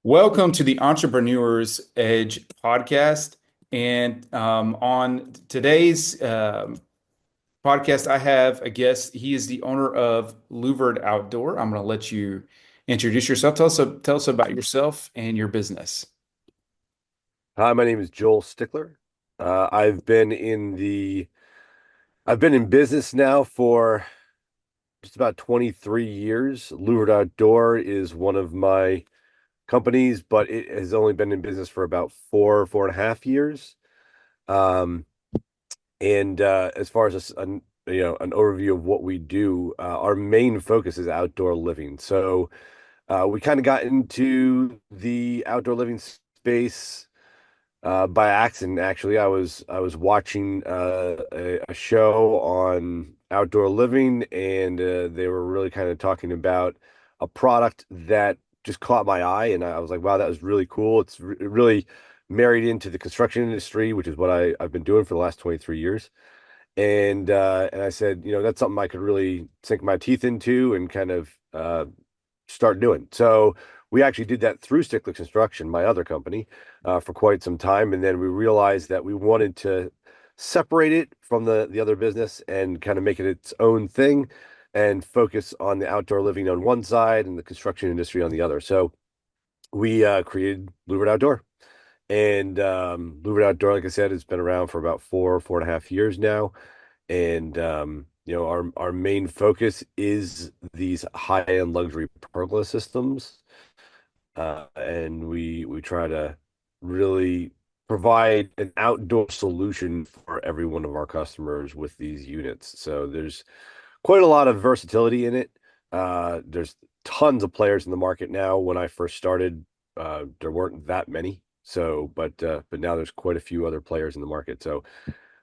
Welcome to the Entrepreneur's Edge podcast. And on today's podcast, I have a guest. He is the owner of Louvered Outdoor. I'm going to let you introduce yourself. Tell us about yourself and your business. Hi, my name is Joel Stickler. I've been in business now for just about 23 years. Louvered Outdoor is one of my companies, but it has only been in business for about four and a half years. Um, and as far as an overview of what we do, our main focus is outdoor living. So we kind of got into the outdoor living space by accident. Actually, I was watching a show on outdoor living, and they were really kind of talking about a product that just caught my eye, and I was like, wow, that was really cool. It really married into the construction industry, which is what I've been doing for the last 23 years. And I said, that's something I could really sink my teeth into and kind of start doing. So we actually did that through Stickler Construction, my other company, for quite some time, and then we realized that we wanted to separate it from the other business and kind of make it its own thing, and focus on the outdoor living on one side and the construction industry on the other. So we created Louvered Outdoor. And Louvered Outdoor, like I said, has been around for about four and a half years now. And our main focus is these high-end luxury pergola systems. And we try to really provide an outdoor solution for every one of our customers with these units. So there's quite a lot of versatility in it. There's tons of players in the market now. When I first started, there weren't that many. So, but now there's quite a few other players in the market. So,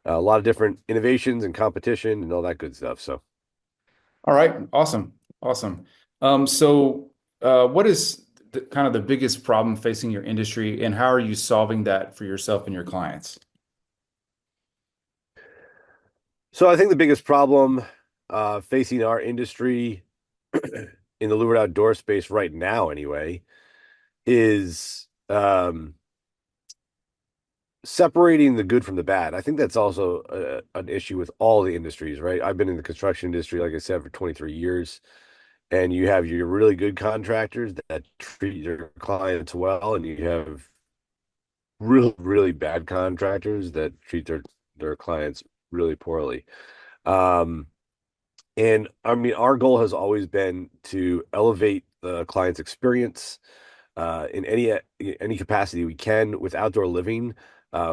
a lot of different innovations and competition and all that good stuff. So, All right, awesome, awesome. What is kind of the biggest problem facing your industry, and how are you solving that for yourself and your clients? so I think the biggest problem facing our industry in the Louvered Outdoor space right now, anyway, is separating the good from the bad. I think that's also an issue with all the industries, right? I've been in the construction industry, like I said, for 23 years, and you have your really good contractors that treat their clients well, and you have really, really bad contractors that treat their clients really poorly. Um, and I mean, our goal has always been to elevate the client's experience in any capacity we can with outdoor living.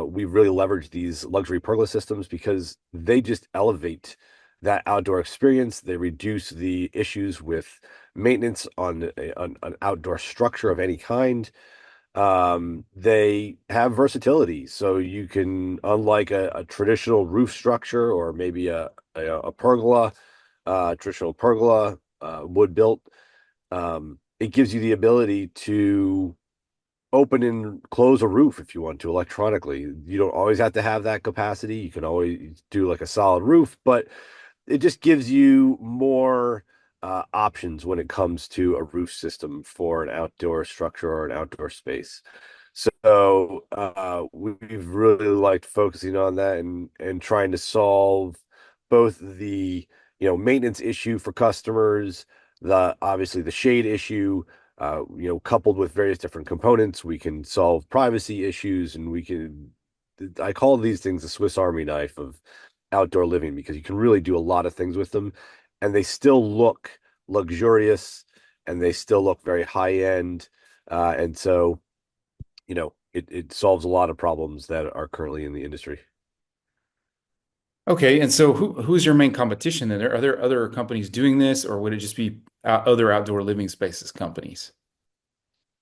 We really leverage these luxury pergola systems because they just elevate that outdoor experience. They reduce the issues with maintenance on an outdoor structure of any kind. They have versatility, so you can, unlike a traditional roof structure or maybe a pergola, traditional pergola, wood built, it gives you the ability to open and close a roof if you want to electronically. You don't always have to have that capacity. You can always do like a solid roof, but it just gives you more options when it comes to a roof system for an outdoor structure or an outdoor space. So we've really liked focusing on that and trying to solve both the maintenance issue for customers, the obviously the shade issue. Coupled with various different components, we can solve privacy issues, and I call these things the Swiss Army knife of outdoor living because you can really do a lot of things with them, and they still look luxurious, and they still look very high end. And so, it solves a lot of problems that are currently in the industry. Okay, and so who's your main competition then? Are there other companies doing this, or would it just be other outdoor living spaces companies?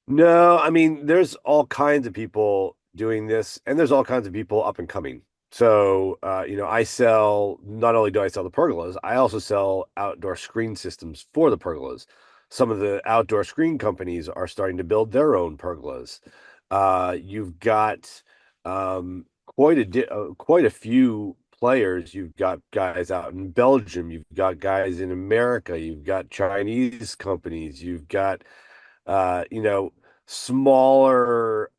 No, I mean, there's all kinds of people doing this, and there's all kinds of people up and coming. So, not only do I sell the pergolas, I also sell outdoor screen systems for the pergolas. Some of the outdoor screen companies are starting to build their own pergolas. You've got quite a few players. You've got guys out in Belgium, you've got guys in America, you've got Chinese companies, you've got smaller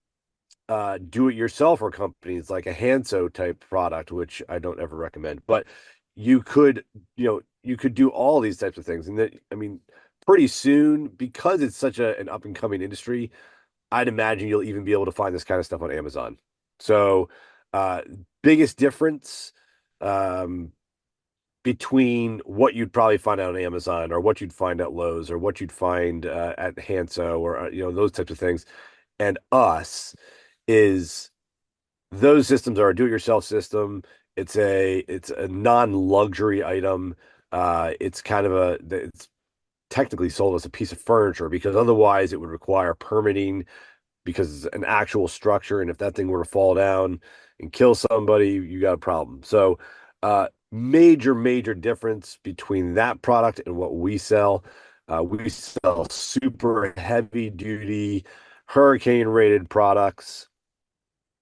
do-it-yourselfer companies like a Hanso type product, which I don't ever recommend. But you could, you could do all these types of things. And that, I mean, pretty soon, because it's such an up and coming industry, I'd imagine you'll even be able to find this kind of stuff on Amazon. So, uh, biggest difference um, between what you'd probably find out on Amazon or what you'd find at Lowe's or what you'd find at Hanso or those types of things and us is those systems are a do-it-yourself system. It's a non-luxury item. It's kind of it's technically sold as a piece of furniture because otherwise it would require permitting because it's an actual structure. And if that thing were to fall down and kill somebody, you got a problem. So, major difference between that product and what we sell. We sell super heavy duty, hurricane rated products.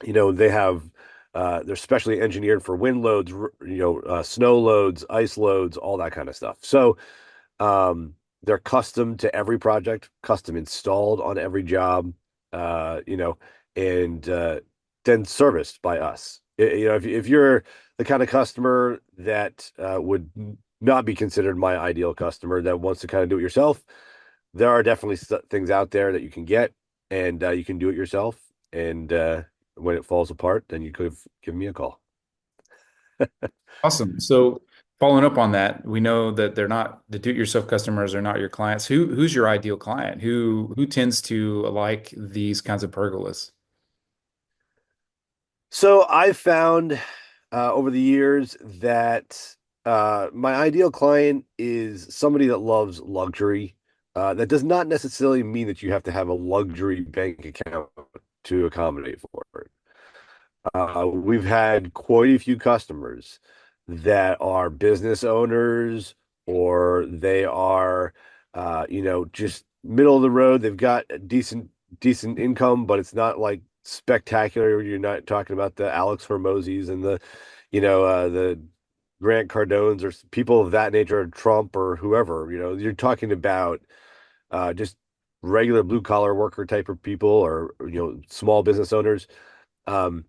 They have they're specially engineered for wind loads, snow loads, ice loads, all that kind of stuff. So they're custom to every project, custom installed on every job, uh, you know, and then serviced by us. If you're the kind of customer that would not be considered my ideal customer that wants to kind of do it yourself, there are definitely things out there that you can get and you can do it yourself. And when it falls apart, then you could have given me a call. Awesome. So following up on that, we know that they're not the do-it-yourself customers are not your clients. Who's your ideal client? Who tends to like these kinds of pergolas? So I've found over the years that my ideal client is somebody that loves luxury. That does not necessarily mean that you have to have a luxury bank account to accommodate for it. We've had quite a few customers that are business owners or they are, just middle of the road. They've got a decent income, but it's not like spectacular. You're not talking about the Alex Hormozis and the Grant Cardones or people of that nature, or Trump or whoever. You're talking about just regular blue collar worker type of people or small business owners. Um,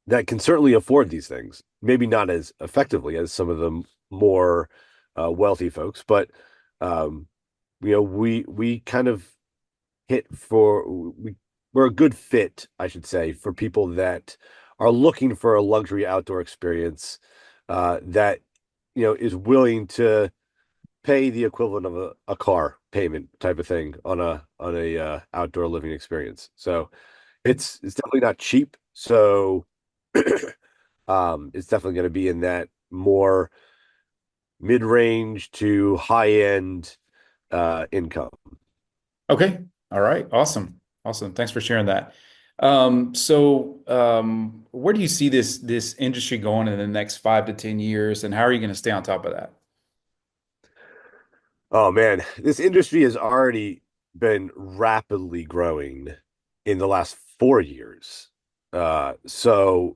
that can certainly afford these things. Maybe not as effectively as some of the more wealthy folks, but um, we kind of we're a good fit, I should say, for people that are looking for a luxury outdoor experience that is willing to pay the equivalent of a car payment type of thing on a outdoor living experience. So it's definitely not cheap. So it's definitely going to be in that more mid-range to high-end income. Okay. All right. Awesome. Awesome. Thanks for sharing that. Where do you see this industry going in the next 5 to 10 years, and how are you going to stay on top of that? Oh man, this industry has already been rapidly growing in the last 4 years. So,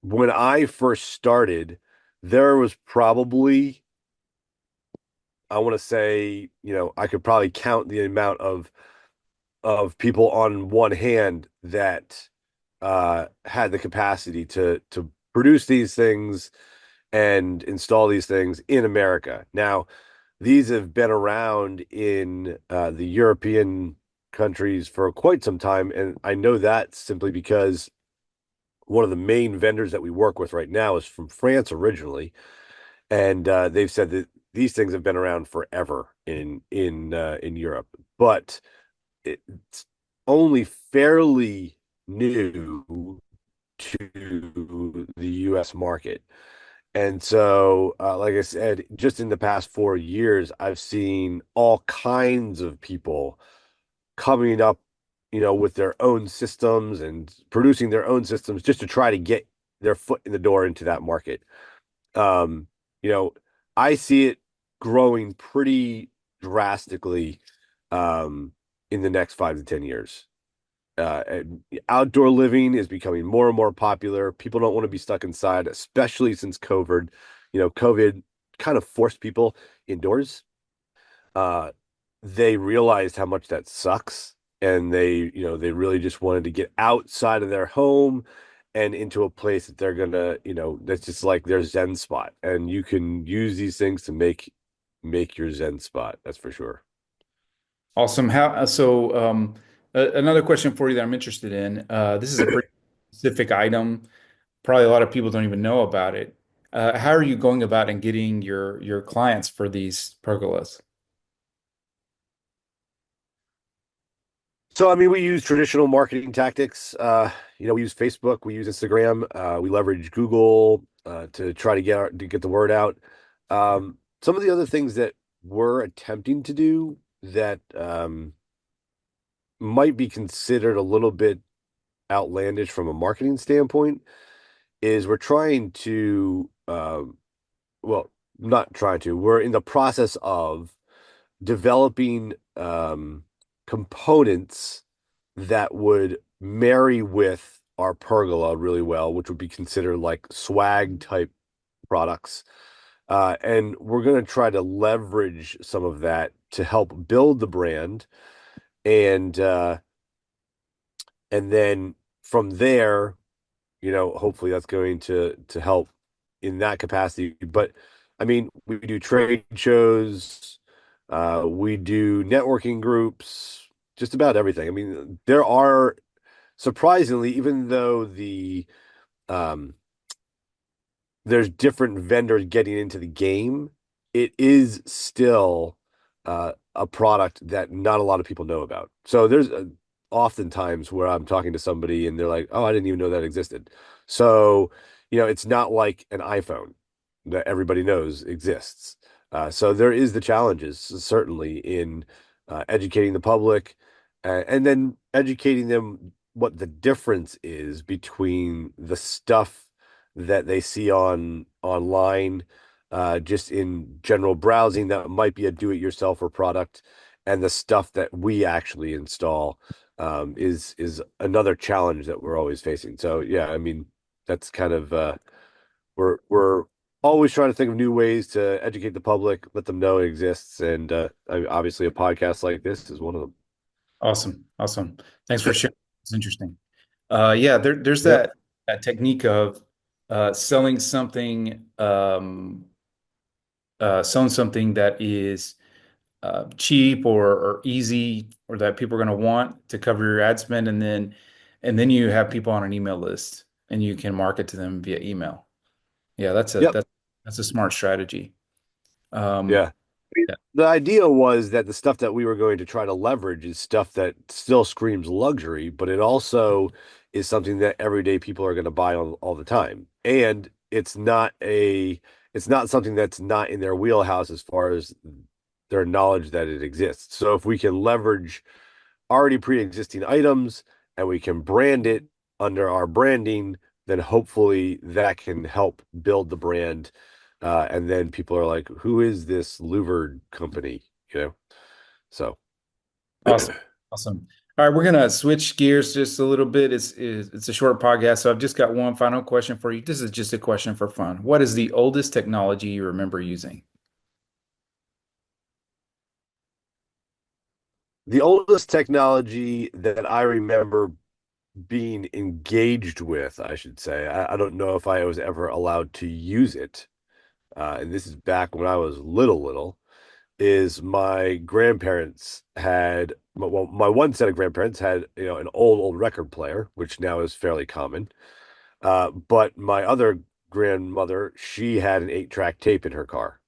when I first started, there was probably, I want to say, I could probably count the amount of people on one hand that had the capacity to produce these things and install these things in America. Now, these have been around in the European countries for quite some time, and I know that simply because one of the main vendors that we work with right now is from France originally, and they've said that these things have been around forever in Europe, but it's only fairly new to the US market. And so, like I said, just in the past 4 years, I've seen all kinds of people coming up, with their own systems and producing their own systems just to try to get their foot in the door into that market. Um, you know, I see it growing pretty drastically, um, in the next 5 to 10 years. And outdoor living is becoming more and more popular. People don't want to be stuck inside, especially since COVID. COVID kind of forced people indoors. Uh, they realized how much that sucks, and they really just wanted to get outside of their home and into a place that they're gonna, that's just like their Zen spot. And you can use these things to make your Zen spot. That's for sure. Awesome. Another question for you that I'm interested in. This is a pretty specific item. Probably a lot of people don't even know about it. How are you going about and getting your clients for these pergolas? So, I mean, we use traditional marketing tactics. We use Facebook, we use Instagram, we leverage Google to try to get the word out. Some of the other things that we're attempting to do that might be considered a little bit outlandish from a marketing standpoint is we're trying to, well, not trying to, we're in the process of developing components that would marry with our pergola really well, which would be considered like swag type products. And we're going to try to leverage some of that to help build the brand, and then from there, hopefully that's going to help in that capacity. But I mean, we do trade shows, we do networking groups, just about everything. I mean, there are surprisingly, even though um there's different vendors getting into the game, it is still a product that not a lot of people know about. So there's oftentimes where I'm talking to somebody and they're like, "Oh, I didn't even know that existed." So, it's not like an iPhone that everybody knows exists. So there is the challenges certainly in educating the public, and then educating them what the difference is between the stuff that they see online, just in general browsing that might be a do-it-yourselfer product, and the stuff that we actually install, is another challenge that we're always facing. So yeah, I mean, that's kind of we're always trying to think of new ways to educate the public, let them know it exists, and obviously a podcast like this is one of them. Awesome. Awesome. Thanks for sharing. It's interesting. There's Yep. that technique of selling something, selling something that is cheap or easy or that people are going to want to cover your ad spend, and then you have people on an email list and you can market to them via email. Yeah, Yep. that's a smart strategy. Um, Yeah. I mean, yeah, the idea was that the stuff that we were going to try to leverage is stuff that still screams luxury, but it also is something that everyday people are going to buy all the time. And it's not something that's not in their wheelhouse as far as their knowledge that it exists. So if we can leverage already pre-existing items and we can brand it under our branding, then hopefully that can help build the brand. And then people are like, who is this Louvered company? You know? So awesome, awesome. All right, we're gonna switch gears just a little bit. It's a short podcast, so I've just got one final question for you. This is just a question for fun. What is the oldest technology you remember using? the oldest technology that I remember being engaged with, I should say, I don't know if I was ever allowed to use it. And this is back when I was little, is my grandparents had, well, my one set of grandparents had, an old record player, which now is fairly common. But my other grandmother, she had an 8-track tape in her car.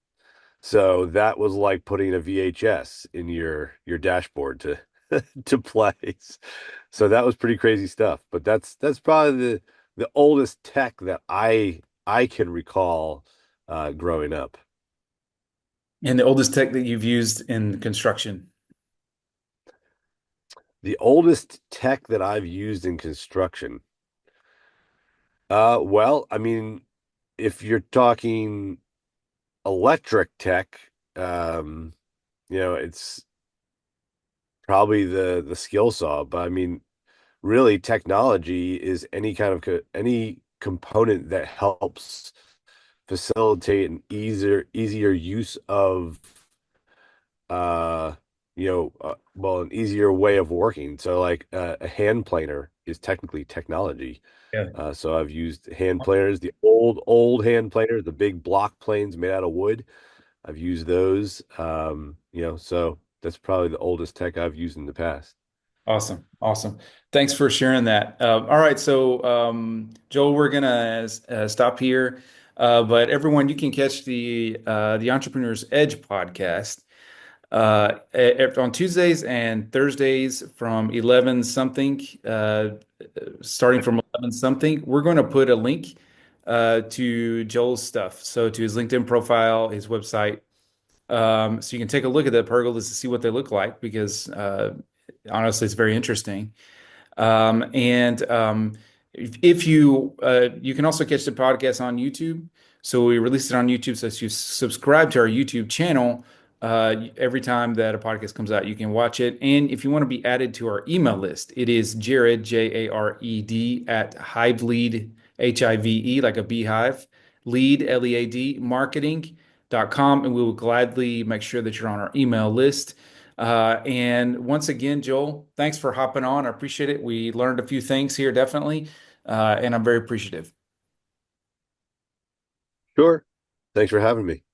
So that was like putting a VHS in your dashboard to to play. So that was pretty crazy stuff. But that's probably the oldest tech that I can recall growing up. And the oldest tech that you've used in construction? The oldest tech that I've used in construction. Well, I mean, if you're talking electric tech, it's probably the skill saw. But I mean, really technology is any kind of any component that helps facilitate an easier use of uh well, an easier way of working. So like a hand planer is technically technology. Yeah. So I've used hand planers, the old hand planers, the big block planes made out of wood. I've used those. So that's probably the oldest tech I've used in the past. Awesome. Awesome. Thanks for sharing that. All right. So, Joel, we're gonna stop here. But everyone, you can catch the Entrepreneur's Edge podcast on Tuesdays and Thursdays from 11 something, starting from 11 something. We're going to put a link to Joel's stuff. So to his LinkedIn profile, his website. So you can take a look at the pergolas to see what they look like because honestly, it's very interesting. And if you you can also catch the podcast on YouTube. So we release it on YouTube. So if you subscribe to our YouTube channel, every time that a podcast comes out, you can watch it. And if you want to be added to our email list, it is Jared, Jared, at Hivelead, Hive, like a beehive, lead, Lead, marketing.com. And we will gladly make sure that you're on our email list. And once again, Joel, thanks for hopping on. I appreciate it. We learned a few things here, definitely. And I'm very appreciative. Sure. Thanks for having me.